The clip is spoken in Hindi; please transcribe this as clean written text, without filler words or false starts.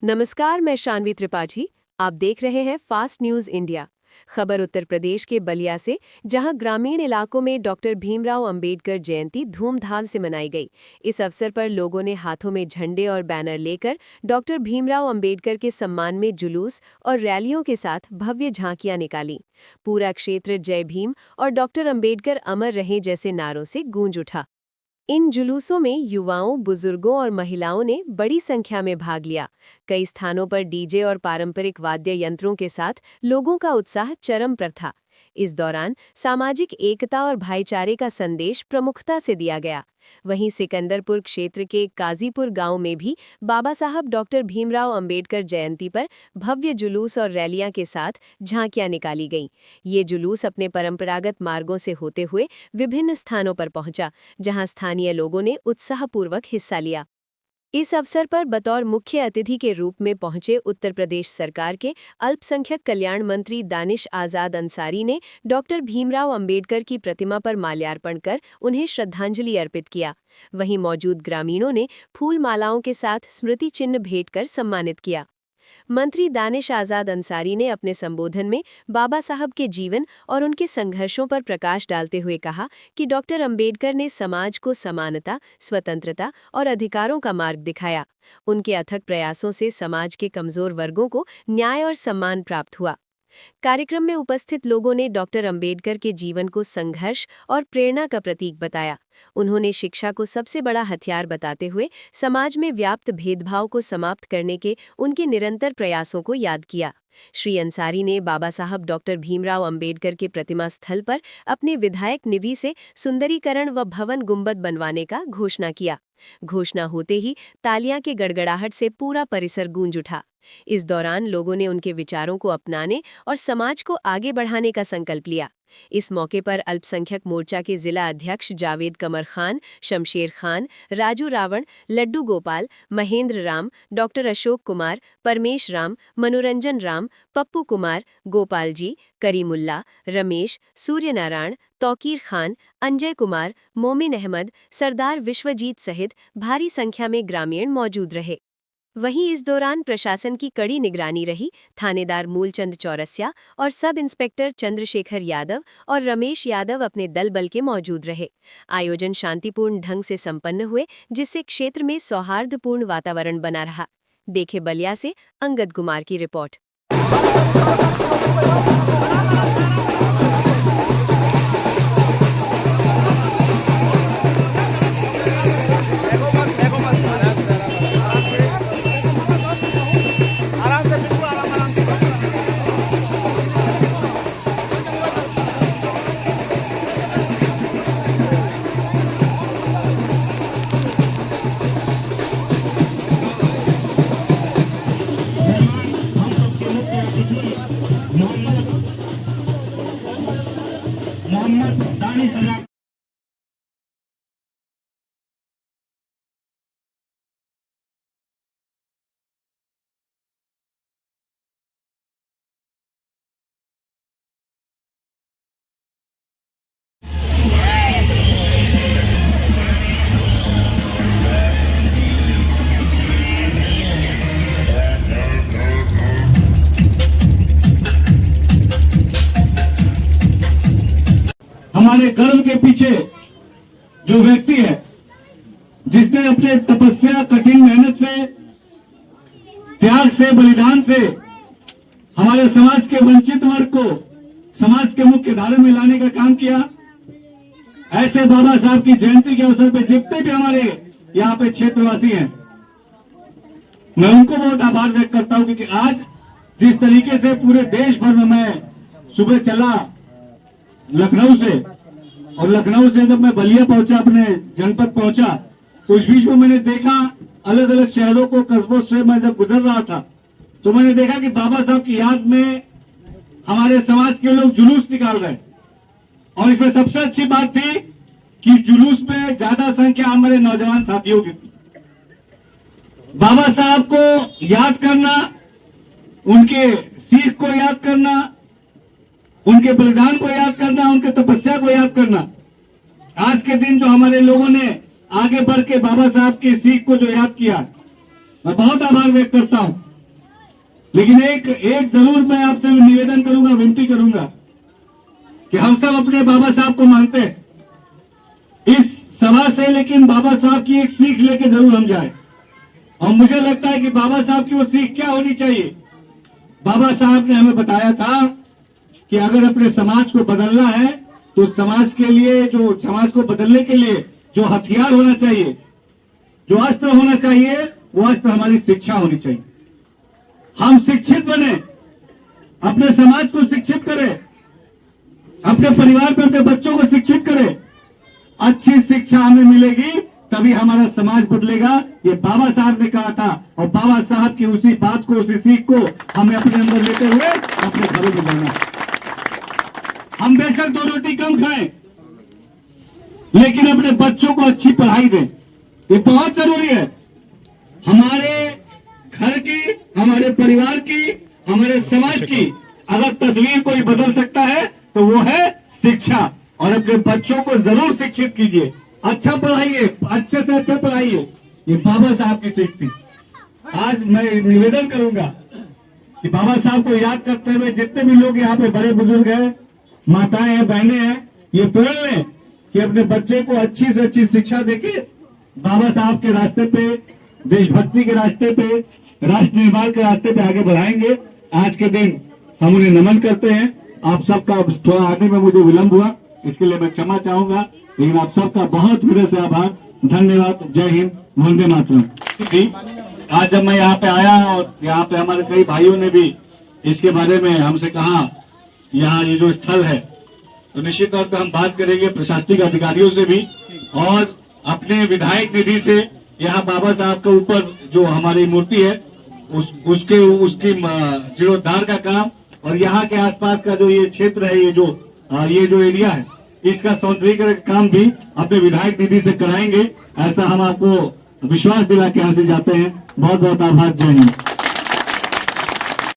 नमस्कार, मैं शानवी त्रिपाठी। आप देख रहे हैं फास्ट न्यूज इंडिया। खबर उत्तर प्रदेश के बलिया से, जहां ग्रामीण इलाकों में डॉक्टर भीमराव अंबेडकर जयंती धूमधाम से मनाई गई। इस अवसर पर लोगों ने हाथों में झंडे और बैनर लेकर डॉक्टर भीमराव अंबेडकर के सम्मान में जुलूस और रैलियों के साथ भव्य झांकियां निकाली। पूरा क्षेत्र जय भीम और डॉक्टर अंबेडकर अमर रहे जैसे नारों से गूंज उठा। इन जुलूसों में युवाओं, बुजुर्गों और महिलाओं ने बड़ी संख्या में भाग लिया। कई स्थानों पर डीजे और पारंपरिक वाद्य यंत्रों के साथ लोगों का उत्साह चरम पर था। इस दौरान सामाजिक एकता और भाईचारे का संदेश प्रमुखता से दिया गया। वहीं सिकंदरपुर क्षेत्र के काजीपुर गांव में भी बाबा साहब डॉक्टर भीमराव अंबेडकर जयंती पर भव्य जुलूस और रैलियां के साथ झांकियां निकाली गईं। ये जुलूस अपने परंपरागत मार्गों से होते हुए विभिन्न स्थानों पर पहुंचा, जहां स्थानीय लोगों ने उत्साहपूर्वक हिस्सा लिया। इस अवसर पर बतौर मुख्य अतिथि के रूप में पहुंचे उत्तर प्रदेश सरकार के अल्पसंख्यक कल्याण मंत्री दानिश आजाद अंसारी ने डॉक्टर भीमराव अंबेडकर की प्रतिमा पर माल्यार्पण कर उन्हें श्रद्धांजलि अर्पित किया। वहीं मौजूद ग्रामीणों ने फूल मालाओं के साथ स्मृति चिन्ह भेंट कर सम्मानित किया। मंत्री दानिश आजाद अंसारी ने अपने संबोधन में बाबा साहब के जीवन और उनके संघर्षों पर प्रकाश डालते हुए कहा कि डॉक्टर अंबेडकर ने समाज को समानता, स्वतंत्रता और अधिकारों का मार्ग दिखाया। उनके अथक प्रयासों से समाज के कमजोर वर्गों को न्याय और सम्मान प्राप्त हुआ। कार्यक्रम में उपस्थित लोगों ने डॉक्टर अंबेडकर के जीवन को संघर्ष और प्रेरणा का प्रतीक बताया। उन्होंने शिक्षा को सबसे बड़ा हथियार बताते हुए समाज में व्याप्त भेदभाव को समाप्त करने के उनके निरंतर प्रयासों को याद किया। श्री अंसारी ने बाबा साहब डॉक्टर भीमराव अंबेडकर के प्रतिमा स्थल पर अपने विधायक निधि से सुंदरीकरण व भवन गुंबद बनवाने का घोषणा किया। घोषणा होते ही तालियां के गड़गड़ाहट से पूरा परिसर गूंज उठा। इस दौरान लोगों ने उनके विचारों को अपनाने और समाज को आगे बढ़ाने का संकल्प लिया। इस मौके पर अल्पसंख्यक मोर्चा के जिला अध्यक्ष जावेद कमर खान, शमशेर खान, राजू रावण, लड्डू गोपाल, महेंद्र राम, डॉक्टर अशोक कुमार, परमेश राम, मनोरंजन राम, पप्पू कुमार, गोपाल जी, करीमुल्ला, रमेश, सूर्यनारायण, तौकीर खान, अंजय कुमार, मोमिन अहमद, सरदार विश्वजीत सहित भारी संख्या में ग्रामीण मौजूद रहे। वहीं इस दौरान प्रशासन की कड़ी निगरानी रही। थानेदार मूलचंद चौरसिया और सब इंस्पेक्टर चंद्रशेखर यादव और रमेश यादव अपने दल बल के मौजूद रहे। आयोजन शांतिपूर्ण ढंग से संपन्न हुए, जिससे क्षेत्र में सौहार्दपूर्ण वातावरण बना रहा। देखे बलिया से अंगद कुमार की रिपोर्ट। मोहम्मद दानिश आजाद। हमारे गर्व के पीछे जो व्यक्ति है, जिसने अपने तपस्या, कठिन मेहनत से, त्याग से, बलिदान से हमारे समाज के वंचित वर्ग को समाज के मुख्य धारा में लाने का काम किया, ऐसे बाबा साहब की जयंती के अवसर पर जितने भी हमारे यहाँ पे क्षेत्रवासी हैं, मैं उनको बहुत आभार व्यक्त करता हूं, क्योंकि आज जिस तरीके से पूरे देश भर में मैं सुबह चला लखनऊ से, और लखनऊ से जब मैं बलिया पहुंचा, अपने जनपद पहुंचा, तो उस बीच में मैंने देखा अलग अलग शहरों को, कस्बों से मैं जब गुजर रहा था, तो मैंने देखा कि बाबा साहब की याद में हमारे समाज के लोग जुलूस निकाल रहे। और इसमें सबसे अच्छी बात थी कि जुलूस में ज्यादा संख्या हमारे नौजवान साथियों की थी। बाबा साहब को याद करना, उनके सीख को याद करना, उनके बलिदान को याद करना, उनके तपस्या को याद करना, आज के दिन जो हमारे लोगों ने आगे बढ़ के बाबा साहब की सीख को जो याद किया, मैं बहुत आभार व्यक्त करता हूं। लेकिन एक जरूर मैं आपसे निवेदन करूंगा, विनती करूंगा कि हम सब अपने बाबा साहब को मानते हैं इस सभा से, लेकिन बाबा साहब की एक सीख लेके जरूर हम जाए। और मुझे लगता है कि बाबा साहब की वो सीख क्या होनी चाहिए। बाबा साहब ने हमें बताया था कि अगर अपने समाज को बदलना है तो समाज के लिए, जो समाज को बदलने के लिए जो हथियार होना चाहिए, जो अस्त्र होना चाहिए, वो अस्त्र हमारी शिक्षा होनी चाहिए। हम शिक्षित बने, अपने समाज को शिक्षित करें, अपने परिवार में अपने बच्चों को शिक्षित करें। अच्छी शिक्षा हमें मिलेगी तभी हमारा समाज बदलेगा। ये बाबा साहब ने कहा था और बाबा साहब की उसी बात को, उसी सीख को हमें अपने अंदर लेते हुए अपने घरों में जाना। हम बेशक 2 रोटी कम खाएं, लेकिन अपने बच्चों को अच्छी पढ़ाई दें। ये बहुत जरूरी है। हमारे घर की, हमारे परिवार की, हमारे समाज की अगर तस्वीर कोई बदल सकता है तो वो है शिक्षा। और अपने बच्चों को जरूर शिक्षित कीजिए, अच्छा पढ़ाइए, अच्छे से अच्छा पढ़ाइए। ये बाबा साहब की सीख थी। आज मैं निवेदन करूंगा कि बाबा साहब को याद करते हुए जितने भी लोग यहाँ पे बड़े बुजुर्ग हैं, माताएं हैं, बहनें हैं, ये प्रण लें कि अपने बच्चे को अच्छी से अच्छी शिक्षा देके बाबा साहब के रास्ते पे, देशभक्ति के रास्ते पे, राष्ट्र निर्माण के रास्ते पे आगे बढ़ाएंगे। आज के दिन हम उन्हें नमन करते हैं। आप सबका थोड़ा आने में मुझे विलंब हुआ, इसके लिए मैं क्षमा चाहूंगा, लेकिन आप सबका बहुत हृदय से आभार, धन्यवाद। जय हिंद, वंदे मातरम। आज जब मैं यहाँ पे आया और यहाँ पे हमारे कई भाइयों ने भी इसके बारे में हमसे कहा, यहाँ ये जो स्थल है, तो निश्चित तौर पर हम बात करेंगे प्रशासनिक अधिकारियों से भी और अपने विधायक निधि से। यहाँ बाबा साहब के ऊपर जो हमारी मूर्ति है उसकी जीर्णोद्धार का काम और यहाँ के आसपास का जो ये क्षेत्र है, ये जो एरिया है, इसका सौंदर्यीकरण काम भी अपने विधायक निधि से कराएंगे। ऐसा हम आपको विश्वास दिला के यहाँ से जाते हैं। बहुत बहुत आभार। जय हिंद।